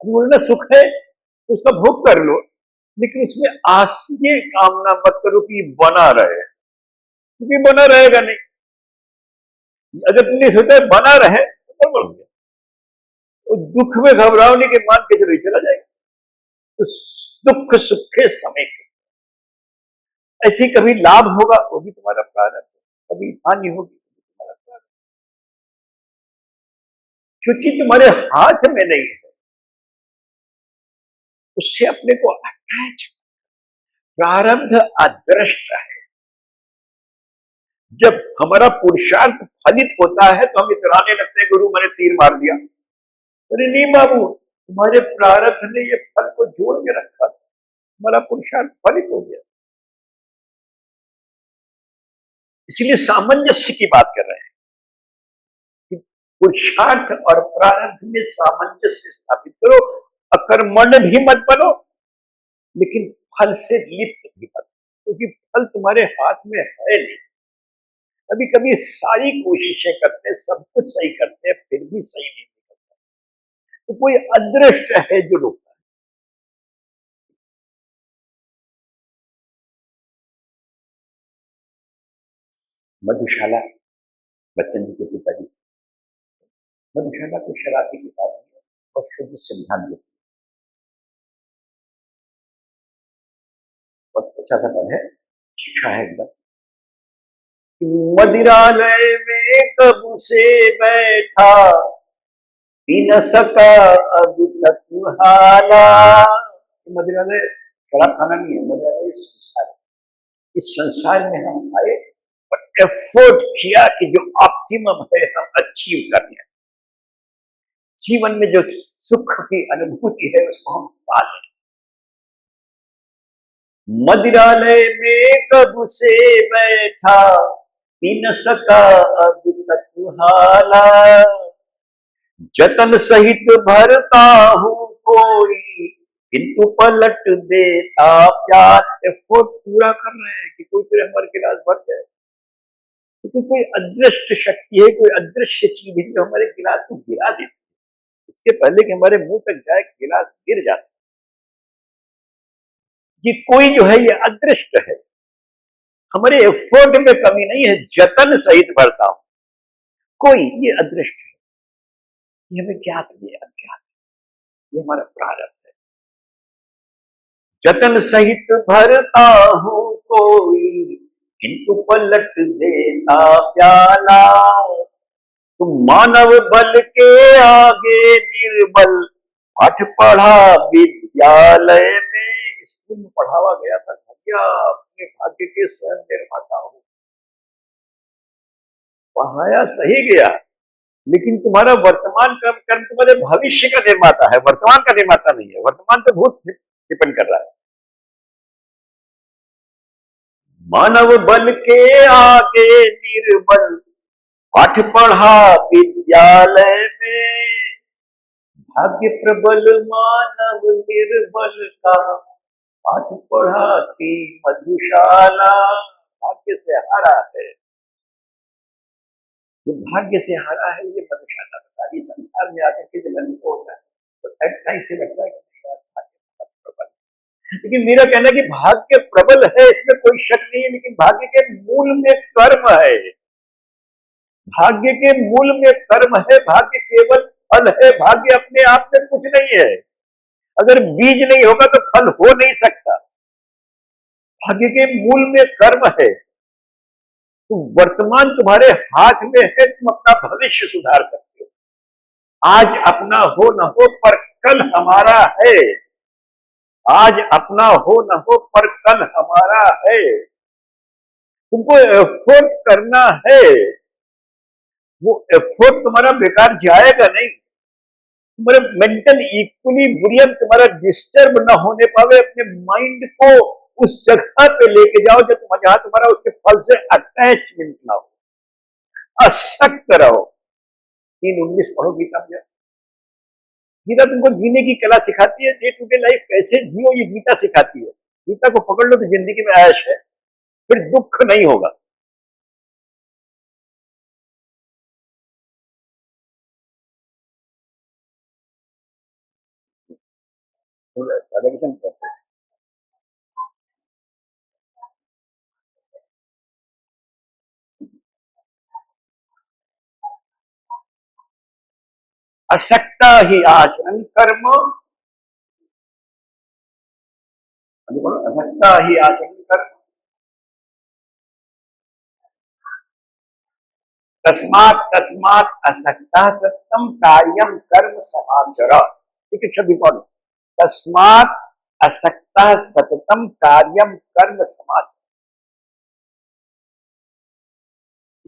बोलना सुख है तो उसका भोग कर लो, लेकिन उसमें ये कामना मत करो कि बना रहे, क्योंकि बना रहेगा नहीं। अगर तुमने सोचा बना रहे तो बढ़ गया, तो दुख में घबराओ नहीं कि मान के चलो चला जाएगा। तो दुख सुखे समय, ऐसी कभी लाभ होगा वो भी तुम्हारा प्रारब्ध है, कभी हानि होगी वो भी तुम्हारा प्रारब्ध। जो चीज तुम्हारे हाथ में नहीं है उससे अपने को अटैच, प्रारब्ध अदृष्ट है। जब हमारा पुरुषार्थ फलित होता है तो हम इतराने लगते हैं, गुरु मैंने तीर मार दिया। अरे नहीं बाबू, तुम्हारे प्रारब्ध ने ये फल को जोड़ के रखा था, हमारा पुरुषार्थ फलित हो गया। इसलिए सामंजस्य की बात कर रहे हैं कि पुरुषार्थ और प्रारब्ध में सामंजस्य स्थापित करो। अकर्मण्य भी मत बनो, लेकिन फल से लिप्त भी मत, क्योंकि फल तुम्हारे हाथ में है नहीं। कभी कभी सारी कोशिशें करते हैं, सब कुछ सही करते हैं, फिर भी सही नहीं करते, तो कोई अदृष्ट है जो रोकता है। मधुशाला, बच्चन जी के पिताजी मधुशाला को शराबी किताब है और शुद्ध सिद्धांत देती है। बहुत अच्छा सा पद है, शिक्षा है एकदम। मदिरालय में कब से बैठा, पी न सका अब तक हाला। मदिरालय शराब खाना नहीं है, मदिरालय संसार है। इस संसार में हम आए और एफर्ट किया कि जो ऑप्टिमम है हम अचीव कर लें, जीवन में जो सुख की अनुभूति है उसको हम पा लें। मदिरालय में कब से बैठा, पी न सका अब तक हाला। जतन सहित भरता हूं कोई, किंतु पलट देता प्यार। एफर्ट पूरा कर रहे हैं कि कोई फिर हमारे गिलास भर जाए, क्योंकि कोई अदृश्य शक्ति है, कोई अदृश्य चीज है जो हमारे गिलास को गिरा देती है। इसके पहले कि हमारे मुंह तक जाए गिलास गिर जाता है। ये कोई जो है ये अदृश्य है, हमारे एफर्ट में कमी नहीं है, जतन सहित भरता हूं। कोई ये अदृश्य है, ये हमें ज्ञात नहीं है, अज्ञात, ये हमारा प्रारब्ध है। जतन सहित भरता हूं कोई, किंतु पलट देता प्याला। तुम मानव बल के आगे निर्बल, पाठ पढ़ा विद्यालय में। स्कूल में पढ़ावा गया था, भैया अपने भाग्य के स्वयं निर्माता हो। पढ़ाया सही गया, लेकिन तुम्हारा वर्तमान का कर्म तुम्हारे भविष्य का निर्माता है, वर्तमान का निर्माता नहीं है। वर्तमान तो भूत डिपेंड कर रहा है। मानव बल के आगे निर्बल, पाठ पढ़ा विद्यालय में। भाग्य प्रबल मानव निर्बल का, पाठ पढ़ा की मधुशाला। भाग्य से हारा है, जो भाग्य से हारा है ये मधुशाला बता रही। संसार में आकर के जब अनुभव होता है तो टाइम से लगता है कि भाग्य प्रबल। लेकिन मेरा कहना है कि भाग्य प्रबल है, इसमें कोई शक नहीं है, लेकिन भाग्य के मूल में कर्म है। भाग्य के मूल में कर्म है, भाग्य केवल फल है। भाग्य अपने आप में कुछ नहीं है। अगर बीज नहीं होगा तो फल हो नहीं सकता। भाग्य के मूल में कर्म है। तो वर्तमान तुम्हारे हाथ में है, तुम अपना भविष्य सुधार सकते हो। आज अपना हो न हो पर कल हमारा है। आज अपना हो न हो पर कल हमारा है। तुमको एफर्ट करना है, वो एफर्ट तुम्हारा बेकार जाएगा नहीं। तुम्हारे मेंटल इक्विलिब्रियम तुम्हारा डिस्टर्ब ना होने पावे। अपने माइंड को उस जगह पे लेके जाओ जहां तुम्हारा उसके फल से अटैचमेंट ना हो, असक्त रहो। 3:19 पढ़ो गीता में। गीता तुमको जीने की कला सिखाती है, डे टू डे लाइफ कैसे जियो ये गीता सिखाती है। गीता को पकड़ लो तो जिंदगी में ऐश है, फिर दुख नहीं होगा। राधा कृष्ण कहते हैं, असक्ता ही आचरण कर्म। बोलो, असक्ता ही आचरण कर्म। तस्मात् तस्मात् असक्ता सत्यम कार्यम कर्म समाचर। ठीक है, शब्द इंपॉर्टेंट। तस्मात् असक्ता सततम कार्यम कर्म समाचर।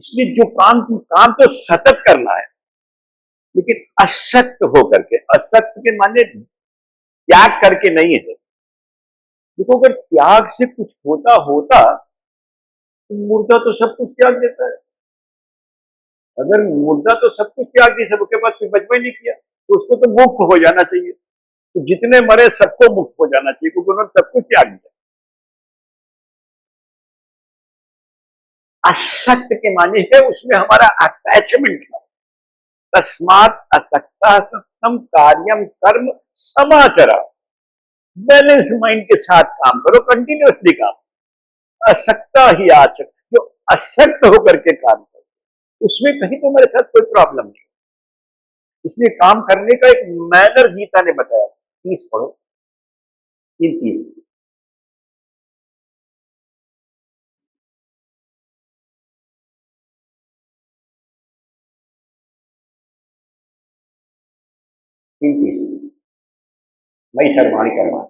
इसलिए जो काम तो सतत करना है, लेकिन असक्त होकर के। असक्त के माने त्याग करके नहीं है। देखो, अगर त्याग से कुछ होता होता तो मुर्दा तो सब कुछ त्याग देता है। अगर मुर्दा तो सब कुछ त्याग दी, सबके पास कुछ बचपन नहीं किया, तो उसको तो मुक्त हो जाना चाहिए। तो जितने मरे सबको मुक्त हो जाना चाहिए, क्योंकि उन्होंने सब कुछ त्याग दिया। असक्त के माने है उसमें हमारा अटैचमेंट ना हो। तस्मात् असक्ता सत्यम कार्यम कर्म समाचरा। बैलेंस माइंड के साथ काम करो, कंटिन्यूअसली काम। असक्ता ही आचरण, जो असक्त होकर के काम करो, उसमें कहीं तो मेरे साथ कोई प्रॉब्लम नहीं। इसलिए काम करने का एक मैनर गीता ने बताया। 30 पढ़ो, 3:30। 3:30 मई सर्वाणी कर्मा।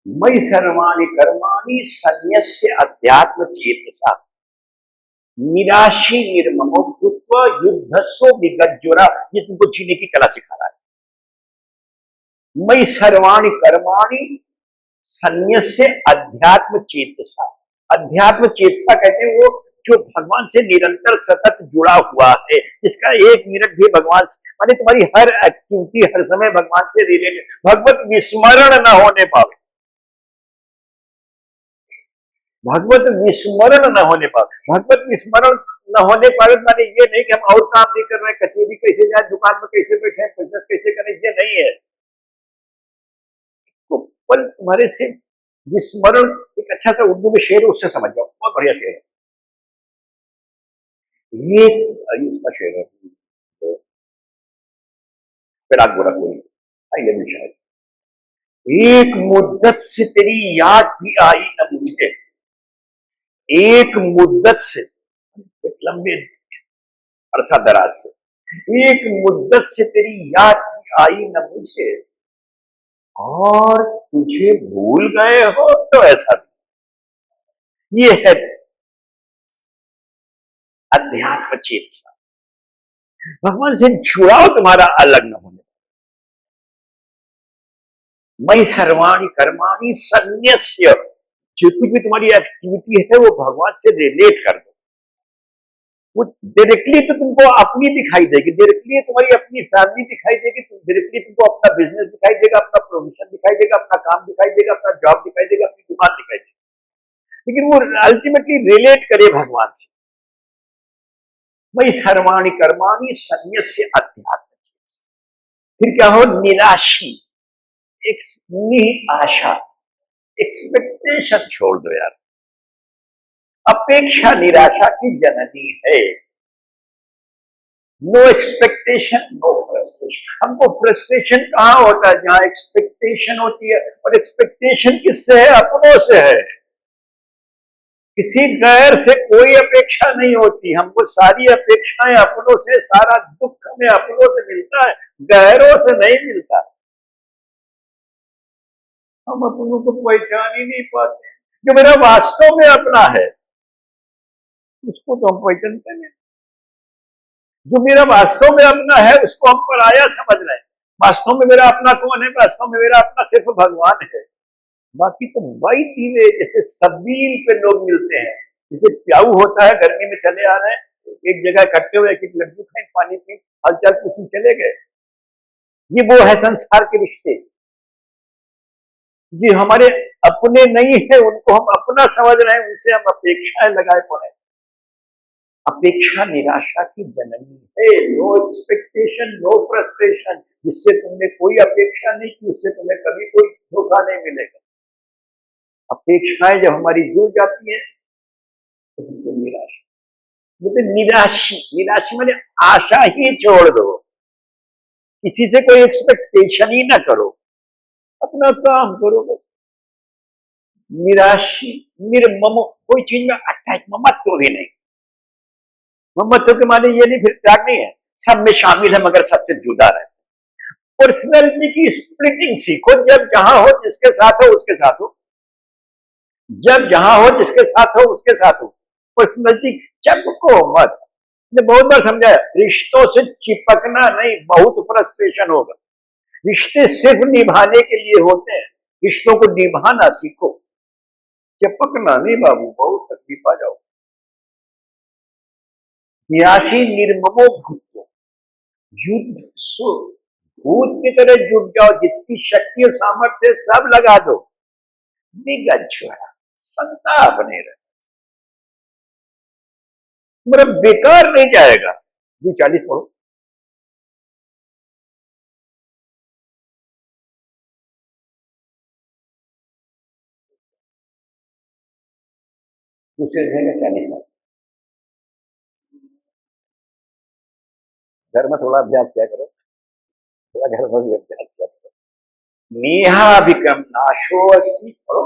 मयि सर्वाणि कर्माणि सन्न्यस्य अध्यात्म चेतसा निराशी निर्ममो भूत्वा युद्धस्व विगज्ज्वरा। ये तुमको जीने की कला सिखा रहा है। मयि सर्वाणि कर्माणि सन्न्यस्य अध्यात्म चेतसा। अध्यात्म चेतसा कहते हैं वो जो भगवान से निरंतर सतत जुड़ा हुआ है, जिसका एक मिनट भी भगवान से, माने तुम्हारी हर एक्टिविटी हर समय भगवान से रिलेटेड, भगवत विस्मरण न होने पावे, भगवत विस्मरण न होने पावे। भगवत विस्मरण न होने पावे माने ये नहीं कि हम और काम नहीं कर रहे हैं, कचेरी कैसे जाए, दुकान में कैसे बैठे, बिजनेस कैसे करें, ये नहीं है। तो पल तुम्हारे से विस्मरण, एक अच्छा सा उर्दू में शेर, उससे समझ जाओ, बहुत बढ़िया शेर है ये। उसका शेर है तो फिर आप गोरा कोई आई लव यू शायद। एक मुद्दत से तेरी याद भी आई न मुझे, एक मुद्दत से, एक लंबे अरसा दराज से, एक मुद्दत से तेरी याद भी आई न मुझे, और तुझे भूल गए हो तो ऐसा भी। ये है अध्यात्म चेतना। भगवान से जुड़ाव तुम्हारा अलग न होने। मई सर्वाणी कर्माणी सन्न्यस्य, जो कुछ भी तुम्हारी एक्टिविटी है वो भगवान से रिलेट कर दो। वो डायरेक्टली तो तुमको अपनी दिखाई देगी, डायरेक्टली तुम्हारी अपनी फैमिली दिखाई देगी, डायरेक्टली तुमको अपना बिजनेस दिखाई देगा, अपना प्रोफेशन दिखाई देगा, अपना काम दिखाई देगा, अपना जॉब दिखाई देगा, अपनी दुकान दिखाई देगी, लेकिन वो अल्टीमेटली रिलेट करे भगवान से। मई सर्वाणी कर्माणी सन्न्यस्य अध्यात्म। फिर क्या हो, निराशी, एक आशा, एक्सपेक्टेशन छोड़ दो यार। अपेक्षा निराशा की जननी है। No expectation no frustration. हमको फ्रस्ट्रेशन कहां होता है, जहां एक्सपेक्टेशन होती है, और एक्सपेक्टेशन किससे है, अपनों से है। किसी गैर से कोई अपेक्षा नहीं होती, हमको सारी अपेक्षाएं अपनों से, सारा दुख हमें अपनों से मिलता है, गैरों से नहीं मिलता। हम अपनों को पहचान ही नहीं पाते। जो मेरा वास्तव में अपना है उसको तो हम पहचानते नहीं। जो मेरा वास्तव में अपना है उसको हम पराया समझ रहे हैं। वास्तव में मेरा अपना कौन है, वास्तव में मेरा अपना सिर्फ भगवान है। बाकी तो वही चीजें, जैसे सबील पे लोग मिलते हैं, जैसे प्याऊ होता है, गर्मी में चले आ रहे हैं, एक जगह इकट्ठे हुए, एक लड्डू खाए, पानी पी, हलचल कुछ चले गए। ये वो है संसार के रिश्ते, जी हमारे अपने नहीं है, उनको हम अपना समझ रहे हैं, उनसे हम अपेक्षाएं लगाए पड़े। अपेक्षा निराशा की जननी है। No expectation no frustration. जिससे तुमने कोई अपेक्षा नहीं की उससे तुम्हें कभी कोई धोखा नहीं मिलेगा। अपेक्षाएं जब हमारी जुड़ जाती है तो हमको निराशा, मतलब निराशी, निराशी मैंने आशा ही छोड़ दो, किसी से कोई एक्सपेक्टेशन ही ना करो, अपना काम करो बस। निराशी, निर्ममो, कोई चीज में अटैच, ममत्व भी नहीं। ममत्व के माने ये नहीं फिर त्याग नहीं है, सब में शामिल है मगर सबसे जुदा रहे। पर्सनैलिटी की स्प्लिटिंग सीखो, जब जहां हो जिसके साथ हो उसके साथ हो, जब जहां हो जिसके साथ हो उसके साथ हो। पर्सनैलिटी चिपको मत। मैंने बहुत बार समझाया, रिश्तों से चिपकना नहीं, बहुत फ्रस्ट्रेशन होगा। रिश्ते सिर्फ निभाने के लिए होते हैं, रिश्तों को निभाना सीखो, चिपकना नहीं बाबू, बहुत तकलीफ आ जाओ। निराशी निर्ममो भूत, युद्ध सो, भूत की तरह जुट जाओ, जितनी शक्ति और सामर्थ्य सब लगा दो, निगज छोड़ा, संताप नहीं रहे, मतलब बेकार नहीं जाएगा। 40 पढ़ो। दूसरे रहेगा 40 साल। घर में थोड़ा अभ्यास किया करो, थोड़ा घर में भी अभ्यास किया करो। नेहाभिक्रम नाशो अस्ति, पढ़ो।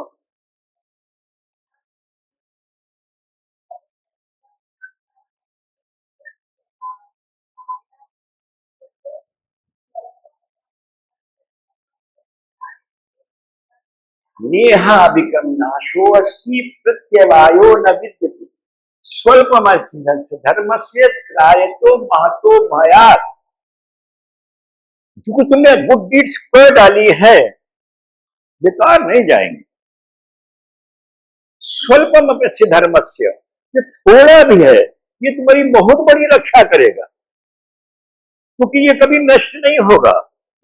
नेहाभिक्रम नाशो अस्ति प्रत्यवायो न विद्यते स्वल्पमस्य धर्मस्य त्रायतो महतो भयात्। जो तुमने गुड डीड्स कर डाली है बेकार नहीं जाएंगे। स्वल्पमस्य धर्मस्य, ये थोड़ा भी है ये तुम्हारी बहुत बड़ी रक्षा करेगा, क्योंकि ये कभी नष्ट नहीं होगा।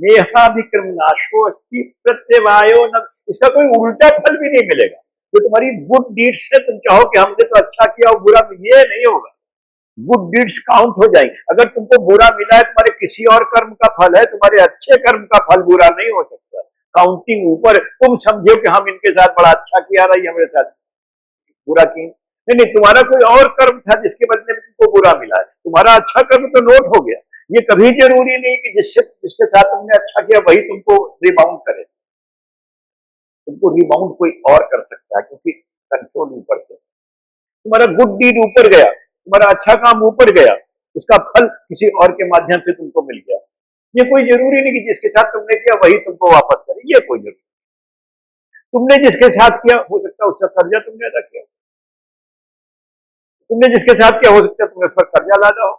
नेहाभिक्रम नाशो अस्ति प्रत्यवायो न, इसका कोई उल्टा फल भी नहीं मिलेगा। जो तुम्हारी गुड डीड्स है, तुम चाहो कि हमने तो अच्छा किया और बुरा, ये नहीं होगा। गुड डीड्स काउंट हो जाएंगे। अगर तुमको बुरा मिला है, तुम्हारे किसी और कर्म का फल है, तुम्हारे अच्छे कर्म का फल बुरा नहीं हो सकता। काउंटिंग ऊपर, तुम समझो कि हम इनके साथ बड़ा अच्छा किया, रही हमारे साथ बुरा की नहीं, नहीं, तुम्हारा कोई और कर्म था जिसके बदले में तुमको बुरा मिला है। तुम्हारा अच्छा कर्म तो नोट हो गया। ये कभी जरूरी नहीं कि जिसके साथ तुमने अच्छा किया वही तुमको रिबाउंड करे। तुमको रिबाउंड कोई और कर सकता है, क्योंकि कंट्रोल ऊपर से। तुम्हारा गुड डीड ऊपर गया, तुम्हारा अच्छा काम ऊपर गया, उसका फल किसी और के माध्यम से तुमको मिल गया। ये कोई जरूरी नहीं कि जिसके साथ तुमने किया वही तुमको वापस करे, ये कोई जरूरी। तुमने जिसके साथ किया हो सकता है उसका कर्जा तुमने अदा किया, तुमने जिसके साथ किया हो सकता है तुमने उस पर कर्जा लादा हो,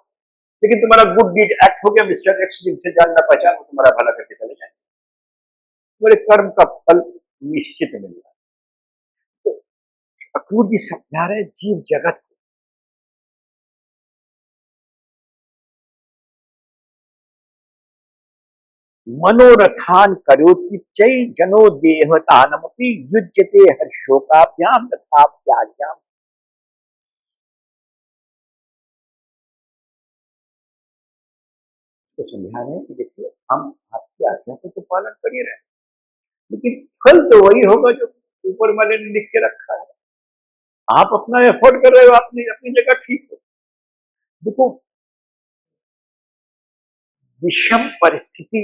लेकिन तुम्हारा गुड डीड एक्ट हो गया। मिस्टर एक्स जिनसे जानना पहचान, वो तुम्हारा भला करके चले जाए। तुम्हारे कर्म का फल निश्चित मिल रहा है। तो अक्रूर जी समझा रहे जीव जगत को, मनोरथान करोति चै जनो देहतानमपि युज्यते हर्षोकाभ्याम तथा त्याज्याम। उसको समझा रहे हैं कि देखिए, हम आपकी आज्ञा को तो पालन कर ही रहे हैं, लेकिन फल तो वही होगा जो ऊपर वाले ने लिख के रखा है। आप अपना एफर्ट कर रहे हो, अपनी अपनी जगह ठीक हो। देखो, विषम परिस्थिति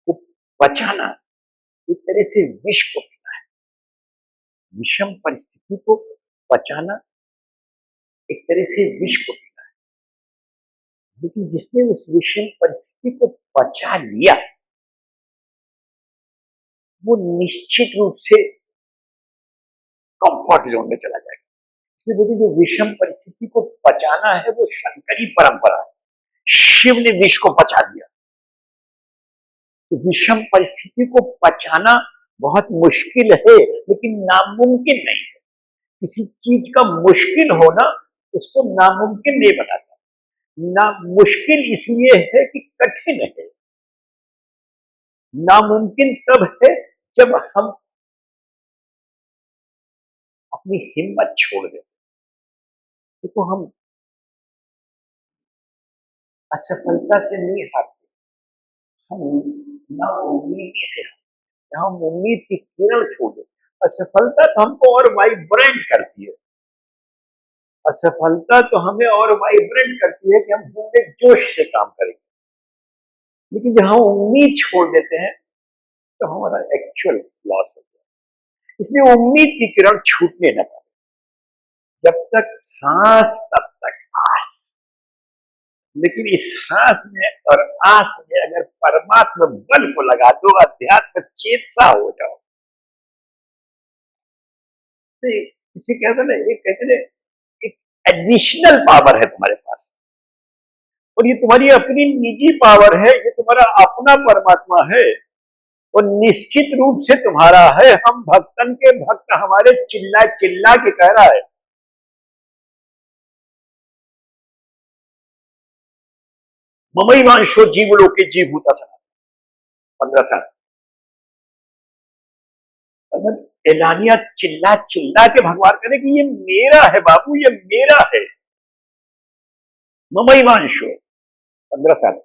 को बचाना एक तरह से विष को पीना है। विषम परिस्थिति को बचाना एक तरह से विष को पीना है। लेकिन जिसने उस विषम परिस्थिति को बचा लिया, वो निश्चित रूप से कंफर्ट जोन में चला जाएगा। इसलिए बोलते जो विषम परिस्थिति को बचाना है वो शंकरी परंपरा है। शिव ने विष को बचा दिया। तो विषम परिस्थिति को बचाना बहुत मुश्किल है, लेकिन नामुमकिन नहीं है। किसी चीज का मुश्किल होना उसको नामुमकिन नहीं बनाता। ना मुश्किल इसलिए है कि कठिन है, नामुमकिन तब है जब हम अपनी हिम्मत छोड़ देते। तो हम असफलता से नहीं हारते, हम ना उम्मीदी से हारते। हम उम्मीद की किरण छोड़ देते। असफलता तो हमको और वाइब्रेंट करती है। असफलता तो हमें और वाइब्रेंट करती है कि हम पूरे जोश से काम करेंगे। लेकिन जब हम उम्मीद छोड़ देते हैं तो हमारा एक्चुअल लॉस होता है। इसलिए उम्मीद की किरण छूटने न पाए। जब तक सांस तब तक आस। लेकिन इस सांस में और आस में अगर परमात्मा बल को लगा दो, अध्यात्म चेतसा हो जाओ, तो इसे कहते ना, एक कहते ना, एक एडिशनल पावर है तुम्हारे पास, और ये तुम्हारी अपनी निजी पावर है, ये तुम्हारा अपना परमात्मा है और निश्चित रूप से तुम्हारा है। हम भक्तन के भक्त हमारे चिल्ला चिल्ला के कह रहा है, ममैवांशो जीवलोके जीवभूता सनातन। 15 साल एलानिया चिल्ला चिल्ला के भगवान करे कि ये मेरा है बाबू, ये मेरा है। ममैवांशो 15 साल।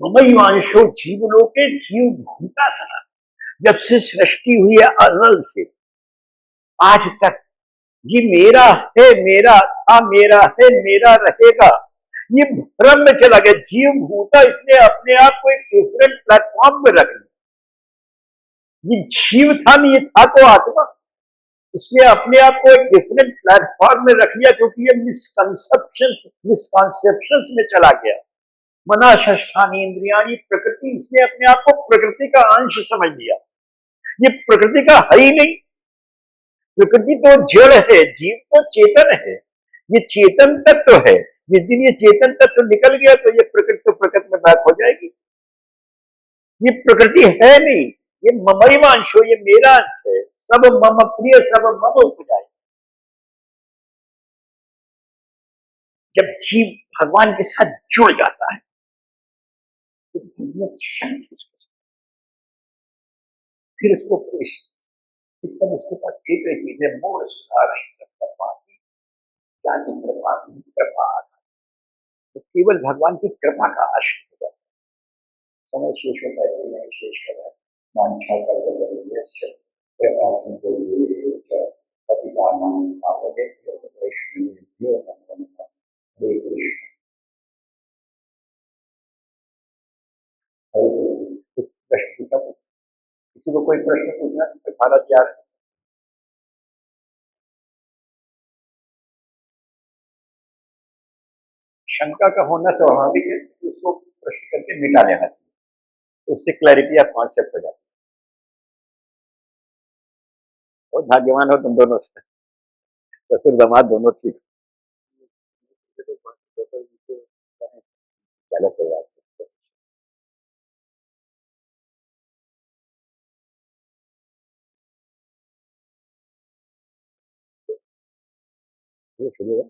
ममैवांशो जीवलोके जीवभूता सनातन। जब से सृष्टि हुई है अजल से आज तक, ये मेरा है, मेरा था, मेरा है, मेरा रहेगा, ये भ्रम में चला गया। जीव भूता, इसने अपने आप को एक डिफरेंट प्लेटफॉर्म पे रख लिया। ये जीव था नहीं, ये था तो आत्मा। इसलिए अपने आप को एक डिफरेंट प्लेटफॉर्म में रख लिया, क्योंकि ये मिसकंसेप्शंस में चला गया। मना षष्ठानी इंद्रियाणी प्रकृति, इसने अपने आप को प्रकृति का अंश समझ लिया। ये प्रकृति का है ही नहीं। प्रकृति तो जड़ है, जीव तो चेतन है, ये चेतन तत्व है। जिस दिन ये चेतन तत्व निकल गया तो ये प्रकृति तो प्रकृति में बैक हो जाएगी। ये प्रकृति है नहीं, ये ममैवांशो, ये मेरा अंश है। सब मम प्रिय सब मम उपजाए। जब जीव भगवान के साथ जुड़ जाता है तो भगवत शक्ति उसके साथ, फिर उसको एकदम उसके पास एक चीज है, मोह सुधार नहीं सकता पानी, क्या से कृपा कृपा, तो केवल भगवान की कृपा का आश्रय होगा। समय शेष होता है, नहीं शेष कर वांछा कर कृपा सिंधु पतितानां पावनेभ्यो वैष्णवेभ्यो नमो नमः। हरे कृष्ण। हरे कृष्ण। कुछ प्रश्न पूछा, किसी को कोई प्रश्न पूछना तो भारत जा रहे। शंका का होना स्वाभाविक है, उसको प्रश्न करके मिटा लेना चाहिए, तो उससे क्लैरिटी आप कॉन्सेप्ट हो जाती है। बहुत भाग्यवान हो तुम दोनों से, ससुर दामाद दोनों ठीक। चलो कोई बात नहीं, शुरू है।